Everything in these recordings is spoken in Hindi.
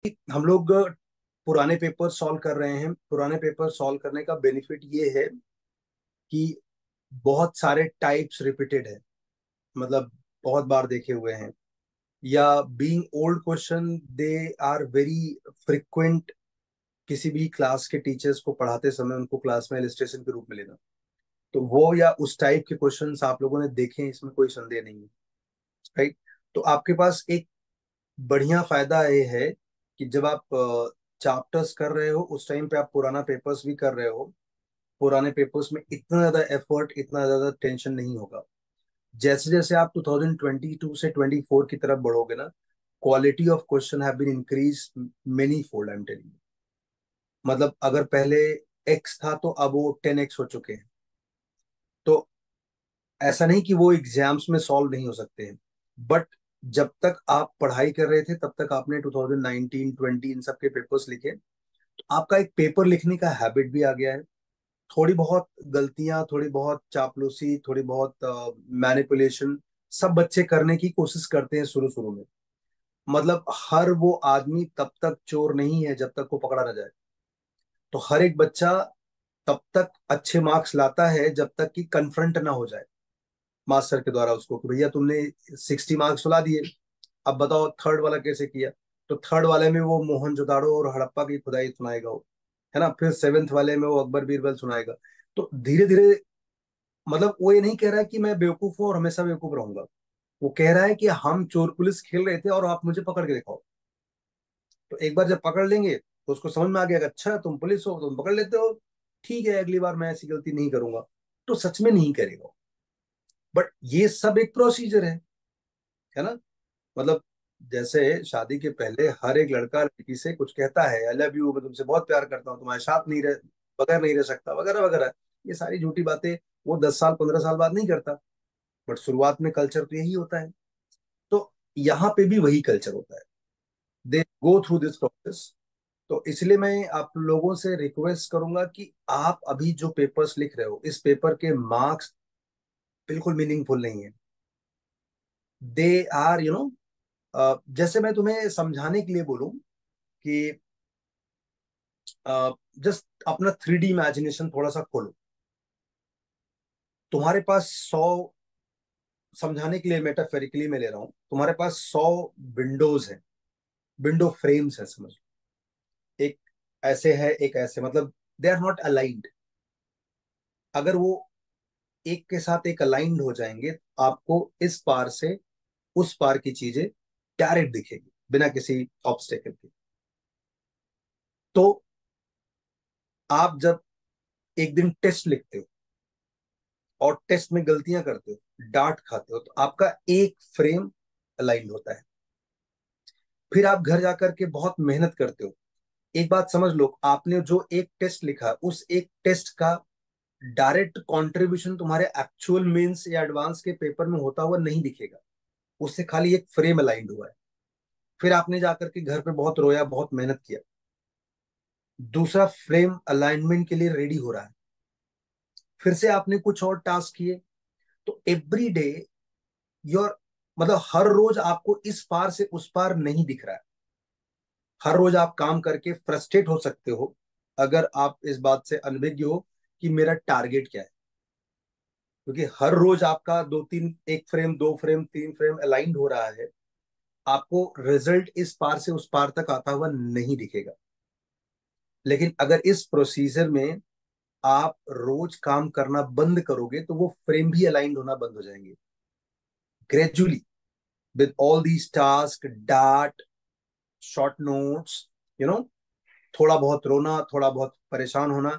हम लोग पुराने पेपर सॉल्व कर रहे हैं। पुराने पेपर सॉल्व करने का बेनिफिट ये है कि बहुत सारे टाइप्स रिपीटेड है, मतलब बहुत बार देखे हुए हैं, या being old question they are very frequent. किसी भी क्लास के टीचर्स को पढ़ाते समय उनको क्लास में इलिस्ट्रेशन के रूप में लेना, तो वो या उस टाइप के क्वेश्चंस आप लोगों ने देखे हैं, इसमें कोई संदेह नहीं है। राइट। तो आपके पास एक बढ़िया फायदा ये है कि जब आप चैप्टर्स कर रहे हो उस टाइम पे आप पुराना पेपर्स भी कर रहे हो। पुराने पेपर्स में इतना ज्यादा एफर्ट, इतना ज्यादा टेंशन नहीं होगा। जैसे जैसे आप 2022 से 24 की तरफ बढ़ोगे ना, quality of question have been increase many fold, I am telling. मतलब अगर पहले एक्स था तो अब वो 10x हो चुके हैं। तो ऐसा नहीं कि वो एग्जाम्स में सॉल्व नहीं हो सकते हैं, बट जब तक आप पढ़ाई कर रहे थे तब तक आपने 2019 20 इन सब के पेपर्स लिखे, तो आपका एक पेपर लिखने का हैबिट भी आ गया है। थोड़ी बहुत गलतियां, थोड़ी बहुत चापलूसी, थोड़ी बहुत मैनिपुलेशन सब बच्चे करने की कोशिश करते हैं शुरू शुरू में। मतलब हर वो आदमी तब तक चोर नहीं है जब तक वो पकड़ा ना जाए। तो हर एक बच्चा तब तक अच्छे मार्क्स लाता है जब तक कि कन्फ्रंट ना हो जाए मास्टर के द्वारा उसको, कि भैया तुमने 60 मार्क्स ला दिए, अब बताओ थर्ड वाला कैसे किया। तो थर्ड वाले में वो मोहनजोदाड़ो और हड़प्पा की खुदाई सुनाएगा वो, है ना। फिर सेवेंथ वाले में वो अकबर बीरबल सुनाएगा। तो धीरे धीरे, मतलब वो ये नहीं कह रहा है कि मैं बेवकूफ हूँ और हमेशा बेवकूफ रहूंगा। वो कह रहा है कि हम चोर पुलिस खेल रहे थे और आप मुझे पकड़ के दिखाओ। तो एक बार जब पकड़ लेंगे तो उसको समझ में आ गया कि अच्छा तुम पुलिस हो, तुम पकड़ लेते हो, ठीक है अगली बार मैं ऐसी गलती नहीं करूंगा। तो सच में नहीं करेगा। बट ये सब एक प्रोसीजर है ना। मतलब जैसे शादी के पहले हर एक लड़का लड़की से कुछ कहता है, आई लव यू, मैं तुमसे बहुत प्यार करता हूँ, तुम्हारे साथ नहीं रह बगैर नहीं रह सकता, वगैरह वगैरह। ये सारी झूठी बातें वो 10 साल 15 साल बाद नहीं करता। बट शुरुआत में कल्चर तो यही होता है। तो यहाँ पे भी वही कल्चर होता है। दे गो थ्रू दिस प्रोसेस। तो इसलिए मैं आप लोगों से रिक्वेस्ट करूंगा कि आप अभी जो पेपर्स लिख रहे हो, इस पेपर के मार्क्स बिल्कुल मीनिंगफुल नहीं है। दे आर जैसे मैं तुम्हें समझाने के लिए बोलूं कि जस्ट अपना 3D इमेजिनेशन थोड़ा सा खोलो। तुम्हारे पास 100, समझाने के लिए मेटाफोरिकली मैं ले रहा हूं, तुम्हारे पास 100 विंडोज हैं, विंडो फ्रेम्स है समझ लो। एक ऐसे है, एक ऐसे, मतलब दे आर नॉट अलाइंड। अगर वो एक के साथ एक अलाइंड हो जाएंगे तो आपको इस पार से उस पार की चीजें डायरेक्ट दिखेगी बिना किसी ऑब्स्टेकल के। तो आप जब एक दिन टेस्ट लिखते हो और टेस्ट में गलतियां करते हो, डांट खाते हो, तो आपका एक फ्रेम अलाइंड होता है। फिर आप घर जाकर के बहुत मेहनत करते हो। एक बात समझ लो, आपने जो एक टेस्ट लिखा उस एक टेस्ट का डायरेक्ट कंट्रीब्यूशन तुम्हारे एक्चुअल मेंस या एडवांस के पेपर में होता हुआ नहीं दिखेगा। उससे खाली एक फ्रेम अलाइंड हुआ है। फिर आपने जाकर के घर पे बहुत रोया, बहुत मेहनत किया, दूसरा फ्रेम अलाइनमेंट के लिए रेडी हो रहा है। फिर से आपने कुछ और टास्क किए। तो एवरी डे योर, मतलब हर रोज आपको इस पार से उस पार नहीं दिख रहा है। हर रोज आप काम करके फ्रस्ट्रेट हो सकते हो अगर आप इस बात से अनभिज्ञ हो कि मेरा टारगेट क्या है। क्योंकि हर रोज आपका दो तीन, एक फ्रेम, दो फ्रेम, तीन फ्रेम अलाइंड हो रहा है, आपको रिजल्ट इस पार से उस पार तक आता हुआ नहीं दिखेगा। लेकिन अगर इस प्रोसीजर में आप रोज काम करना बंद करोगे तो वो फ्रेम भी अलाइंड होना बंद हो जाएंगे gradually, with all these task, dart, short notes, you know थोड़ा बहुत रोना, थोड़ा बहुत परेशान होना।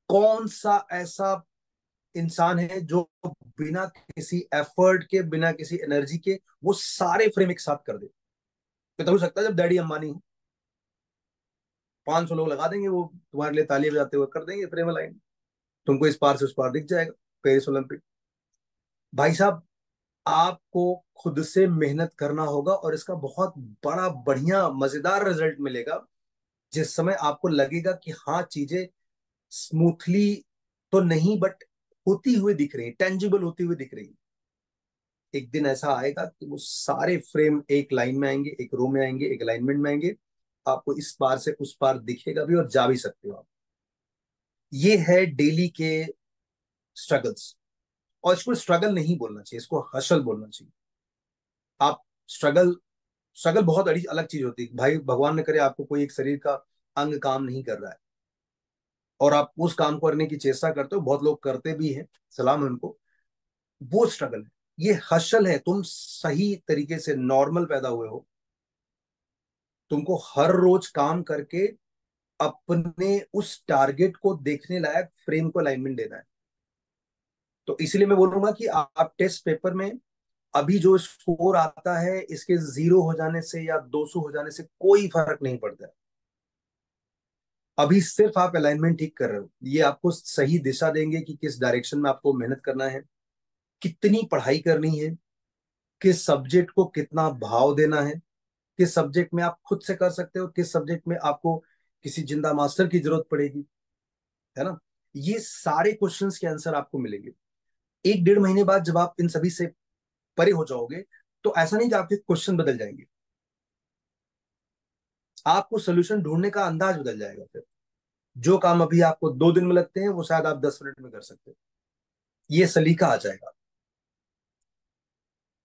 कौन सा ऐसा इंसान है जो बिना किसी एफर्ट के, बिना किसी एनर्जी के वो सारे फ्रेम एक साथ कर दे। तो हो सकता है जब डैडी अंबानी हो, 500 लोग लगा देंगे, वो तुम्हारे लिए तालियां बजाते हुए कर देंगे फ्रेम अलाइन। तुमको इस पार से उस पार दिख जाएगा। Paris Olympic. भाई साहब, आपको खुद से मेहनत करना होगा और इसका बहुत बड़ा बढ़िया मजेदार रिजल्ट मिलेगा। जिस समय आपको लगेगा कि हाँ चीजें स्मूथली तो नहीं बट होती हुई दिख रही, टेंजिबल होती हुई दिख रही। एक दिन ऐसा आएगा कि वो सारे फ्रेम एक लाइन में आएंगे, एक रो में आएंगे, एक अलाइनमेंट में आएंगे। आपको इस पार से उस पार दिखेगा भी और जा भी सकते हो आप। ये है डेली के स्ट्रगल्स। और इसको स्ट्रगल नहीं बोलना चाहिए, इसको हसल बोलना चाहिए। आप स्ट्रगल स्ट्रगल बहुत अलग चीज होती है भाई। भगवान ने करे आपको कोई एक शरीर का अंग काम नहीं कर रहा है और आप उस काम को करने की चेष्टा करते हो, बहुत लोग करते भी हैं, सलाम है उनको, वो स्ट्रगल है। ये हसल है, तुम सही तरीके से नॉर्मल पैदा हुए हो, तुमको हर रोज काम करके अपने उस टारगेट को देखने लायक फ्रेम को अलाइनमेंट देना है। तो इसलिए मैं बोलूंगा कि आप टेस्ट पेपर में अभी जो स्कोर आता है, इसके 0 हो जाने से या 200 हो जाने से कोई फर्क नहीं पड़ता है। अभी सिर्फ आप अलाइनमेंट ठीक कर रहे हो, ये आपको सही दिशा देंगे कि किस डायरेक्शन में आपको मेहनत करना है, कितनी पढ़ाई करनी है, किस सब्जेक्ट को कितना भाव देना है, किस सब्जेक्ट में आप खुद से कर सकते हो, किस सब्जेक्ट में आपको किसी जिंदा मास्टर की जरूरत पड़ेगी, है ना। ये सारे क्वेश्चंस के आंसर आपको मिलेंगे 1 डेढ़ महीने बाद। जब आप इन सभी से परे हो जाओगे तो ऐसा नहीं कि आपके क्वेश्चन बदल जाएंगे, आपको सोल्यूशन ढूंढने का अंदाज बदल जाएगा। फिर जो काम अभी आपको 2 दिन में लगते हैं वो शायद आप 10 मिनट में कर सकते हैं, ये सलीका आ जाएगा।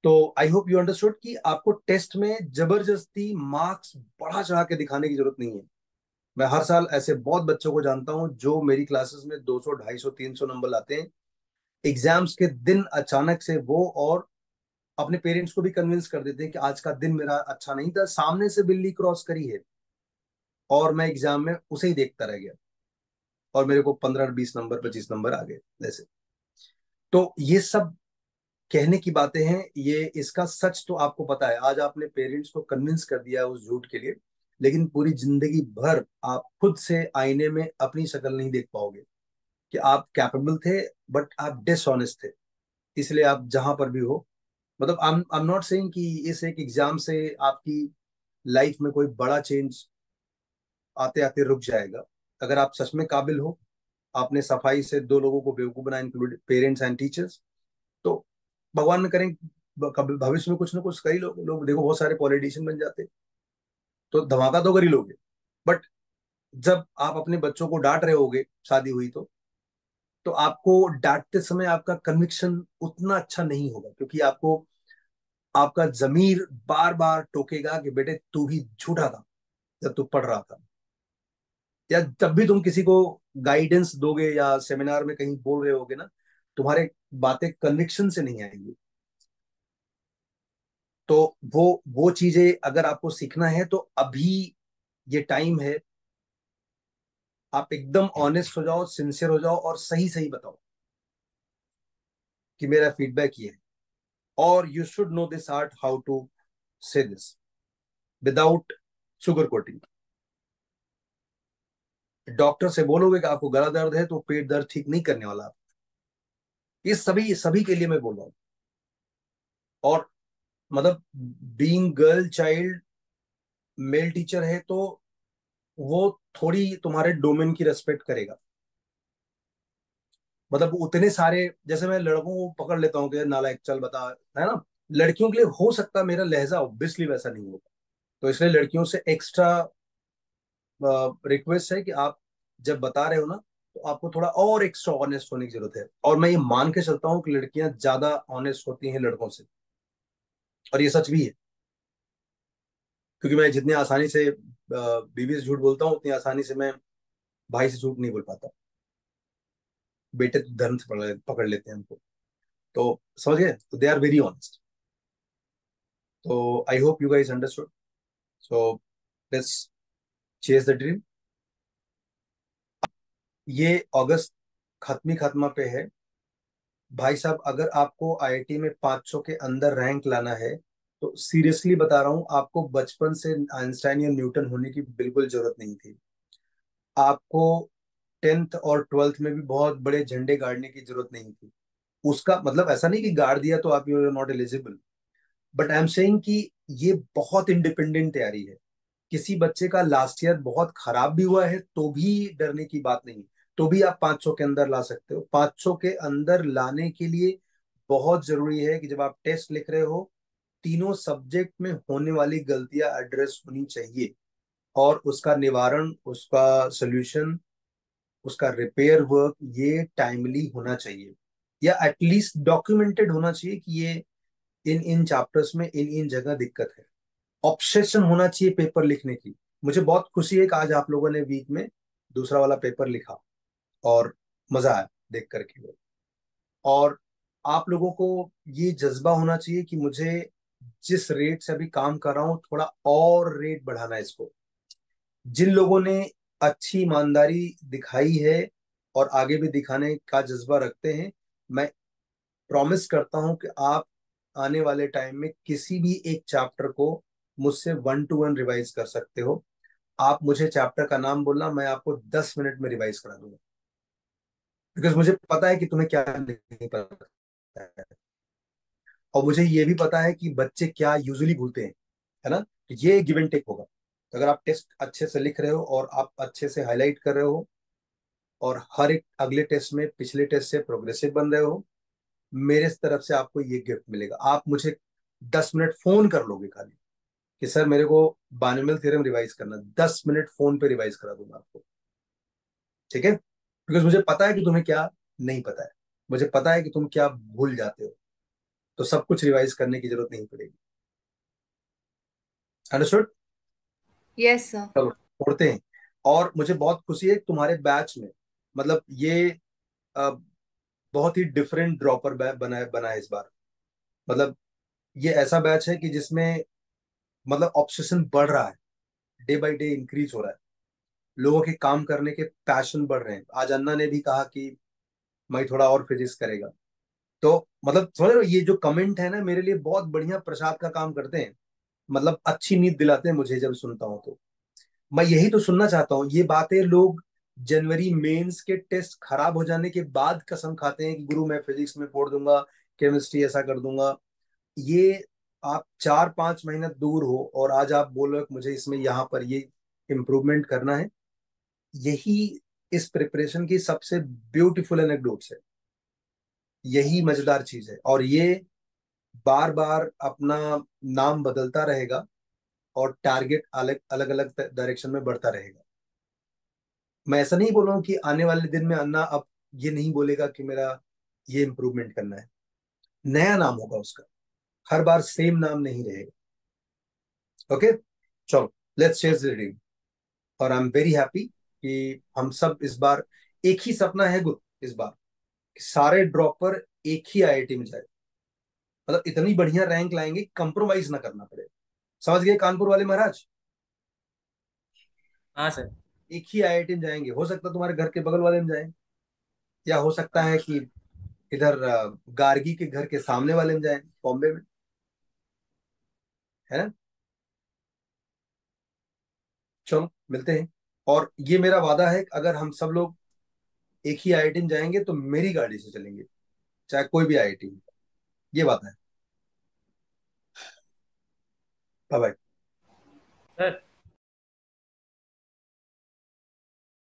तो आई होप यू अंडरस्टूड कि आपको टेस्ट में जबरदस्ती मार्क्स बढ़ा चढ़ा के दिखाने की जरूरत नहीं है। मैं हर साल ऐसे बहुत बच्चों को जानता हूं जो मेरी क्लासेस में 200 250 300 नंबर लाते हैं। एग्जाम्स के दिन अचानक से वो और अपने पेरेंट्स को भी कन्विंस कर देते हैं कि आज का दिन मेरा अच्छा नहीं था, सामने से बिल्ली क्रॉस करी है और मैं एग्जाम में उसे ही देखता रह गया और मेरे को 15 20 नंबर 25 नंबर आ गए जैसे। तो ये सब कहने की बातें हैं, ये इसका सच तो आपको पता है। आज आपने पेरेंट्स को कन्विंस कर दिया उस झूठ के लिए, लेकिन पूरी जिंदगी भर आप खुद से आईने में अपनी शक्ल नहीं देख पाओगे कि आप कैपेबल थे, बट आप डिसऑनेस्ट थे। इसलिए आप जहां पर भी हो, मतलब आई एम नॉट सेइंग कि इस एक एग्जाम से आपकी लाइफ में कोई बड़ा चेंज आते आते रुक जाएगा। अगर आप सच में काबिल हो, आपने सफाई से 2 लोगों को बेवकूफ बनाया, इंक्लूडिंग पेरेंट्स एंड टीचर्स, तो भगवान न करें कभी भविष्य में कुछ ना कुछ कई लोग देखो बहुत सारे पॉलिटिशियन बन जाते, तो धमाका तो कर ही लोगे। बट जब आप अपने बच्चों को डांट रहे होगे शादी हुई तो आपको डांटते समय आपका कन्विक्शन उतना अच्छा नहीं होगा, क्योंकि आपको आपका जमीर बार बार टोकेगा कि बेटे तू भी झूठा था जब तू पढ़ रहा था, या जब भी तुम किसी को गाइडेंस दोगे या सेमिनार में कहीं बोल रहे होगे ना, तुम्हारे बातें कन्विक्शन से नहीं आएंगी। तो वो चीजें अगर आपको सीखना है तो अभी ये टाइम है। आप एकदम ऑनेस्ट हो जाओ, सिंसियर हो जाओ और सही सही बताओ कि मेरा फीडबैक ये है। और you should know this art how to say this without sugar coating. Doctor से बोलोगे कि आपको गला दर्द है तो पेट दर्द ठीक नहीं करने वाला आप। ये सभी सभी के लिए मैं बोल रहा हूँ। और मतलब being girl child, male teacher है तो वो थोड़ी तुम्हारे डोमेन की रेस्पेक्ट करेगा। मतलब उतने सारे, जैसे मैं लड़कों को पकड़ लेता हूँ कि नालायक चल बता, है ना। लड़कियों के लिए हो सकता है मेरा लहजा ऑब्वियसली वैसा नहीं होगा, तो इसलिए लड़कियों से एक्स्ट्रा रिक्वेस्ट है कि आप जब बता रहे हो ना, तो आपको थोड़ा और एक्स्ट्रा ऑनेस्ट होने की जरूरत है। और मैं ये मान के चलता हूँ कि लड़कियां ज्यादा ऑनेस्ट होती हैं लड़कों से, और ये सच भी है। क्योंकि मैं जितनी आसानी से बीवी से झूठ बोलता हूँ, उतनी आसानी से मैं भाई से झूठ नहीं बोल पाता। बेटे तो धर्म से पकड़ लेते हैं हमको। तो समझ गए, तो दे आर वेरी ऑनेस्ट। तो I hope you guys understood. So let's chase the dream. ये अगस्त खत्मी खत्मा पे है भाई साहब। अगर आपको आईआईटी में 500 के अंदर रैंक लाना है, तो सीरियसली बता रहा हूँ, आपको बचपन से आइंस्टाइन या न्यूटन होने की बिल्कुल जरूरत नहीं थी। आपको 10th और 12th में भी बहुत बड़े झंडे गाड़ने की जरूरत नहीं थी। उसका मतलब ऐसा नहीं कि गाड़ दिया तो आप you are not eligible, but I am saying कि ये बहुत इंडिपेंडेंट तैयारी है। किसी बच्चे का लास्ट ईयर बहुत खराब भी हुआ है तो भी डरने की बात नहीं। तो भी आप 500 के अंदर ला सकते हो। 500 के अंदर लाने के लिए बहुत जरूरी है कि जब आप टेस्ट लिख रहे हो, तीनों सब्जेक्ट में होने वाली गलतियां एड्रेस होनी चाहिए। और उसका निवारण, उसका सोल्यूशन, उसका रिपेयर वर्क ये टाइमली होना चाहिए, या एटलीस्ट डॉक्यूमेंटेड होना चाहिए कि ये इन इन चैप्टर्स में इन इन जगह दिक्कत है। ऑब्सेशन होना चाहिए पेपर लिखने की। मुझे बहुत खुशी है कि आज आप लोगों ने वीक में दूसरा वाला पेपर लिखा, और मजा आया देख करके वो। और आप लोगों को ये जज्बा होना चाहिए कि मुझे जिस रेट से अभी काम कर रहा हूँ थोड़ा और रेट बढ़ाना है इसको। जिन लोगों ने अच्छी ईमानदारी दिखाई है और आगे भी दिखाने का जज्बा रखते हैं, मैं प्रॉमिस करता हूं कि आप आने वाले टाइम में किसी भी एक चैप्टर को मुझसे 1 to 1 रिवाइज कर सकते हो। आप मुझे चैप्टर का नाम बोलना, मैं आपको 10 मिनट में रिवाइज करा दूंगा, बिकॉज मुझे पता है कि तुम्हें क्या नहीं पता है, और मुझे ये भी पता है कि बच्चे क्या यूजुअली भूलते हैं, है ना। तो ये गिव एंड टेक होगा। तो अगर आप टेस्ट अच्छे से लिख रहे हो और आप अच्छे से हाईलाइट कर रहे हो और हर एक अगले टेस्ट में पिछले टेस्ट से प्रोग्रेसिव बन रहे हो, मेरे तरफ से आपको ये गिफ्ट मिलेगा। आप मुझे 10 मिनट फोन कर लोगे खाली कि सर मेरे को बाइनोमियल थ्योरम रिवाइज करना, 10 मिनट फोन पे रिवाइज करा दूंगा आपको। ठीक है, बिकॉज मुझे पता है कि तुम्हें क्या नहीं पता है, मुझे पता है कि तुम क्या भूल जाते हो, तो सब कुछ रिवाइज करने की जरूरत नहीं पड़ेगी। अंडरस्टूड। Yes sir. चलो पढ़ते हैं। और मुझे बहुत खुशी है कि तुम्हारे बैच में, मतलब ये अ, बहुत ही डिफरेंट ड्रॉपर बना बना है इस बार। मतलब ये ऐसा बैच है कि जिसमें मतलब ऑब्सेशन बढ़ रहा है, डे बाय डे इंक्रीज हो रहा है, लोगों के काम करने के पैशन बढ़ रहे हैं। आज अन्ना ने भी कहा कि मैं थोड़ा और फिजिक्स करेगा। तो मतलब समझ रहे हो, ये जो कमेंट है ना मेरे लिए बहुत बढ़िया प्रसाद का काम करते हैं। मतलब अच्छी नींद दिलाते हैं मुझे जब सुनता हूँ तो। मैं यही तो सुनना चाहता हूँ, ये बातें लोग जनवरी मेंस के टेस्ट खराब हो जाने के बाद कसम खाते हैं कि गुरु मैं फिजिक्स में फोड़ दूंगा, केमिस्ट्री ऐसा कर दूंगा। ये आप 4-5 महीना दूर हो और आज आप बोल रहे हो कि मुझे इसमें यहाँ पर ये इम्प्रूवमेंट करना है। यही इस प्रिपरेशन की सबसे ब्यूटीफुल एनेक्डोट्स है, यही मजेदार चीज है। और ये बार बार अपना नाम बदलता रहेगा और टारगेट अलग अलग अलग डायरेक्शन में बढ़ता रहेगा। मैं ऐसा नहीं बोल रहा हूँ कि आने वाले दिन में अन्ना अब ये नहीं बोलेगा कि मेरा ये इम्प्रूवमेंट करना है, नया नाम होगा उसका, हर बार सेम नाम नहीं रहेगा। ओके, चलो लेट्स चेज द ड्रीम। और आई एम वेरी हैप्पी कि हम सब इस बार, एक ही सपना है गुरु इस बार, कि सारे ड्रॉपर एक ही आईआईटी में जाए। मतलब इतनी बढ़िया रैंक लाएंगे, कंप्रोमाइज ना करना पड़े। समझ गए कानपुर वाले महाराज। हाँ सर। एक ही आईआईटी में जाएंगे, हो सकता है तुम्हारे घर के बगल वाले में जाए, या हो सकता है कि इधर गार्गी के घर के सामने वाले में जाए, बॉम्बे में, है ना। चलो मिलते हैं। और ये मेरा वादा है कि अगर हम सब लोग एक ही आईआईटी में जाएंगे तो मेरी गाड़ी से चलेंगे, चाहे कोई भी आईआईटी में। ये बात है। Bye bye. सर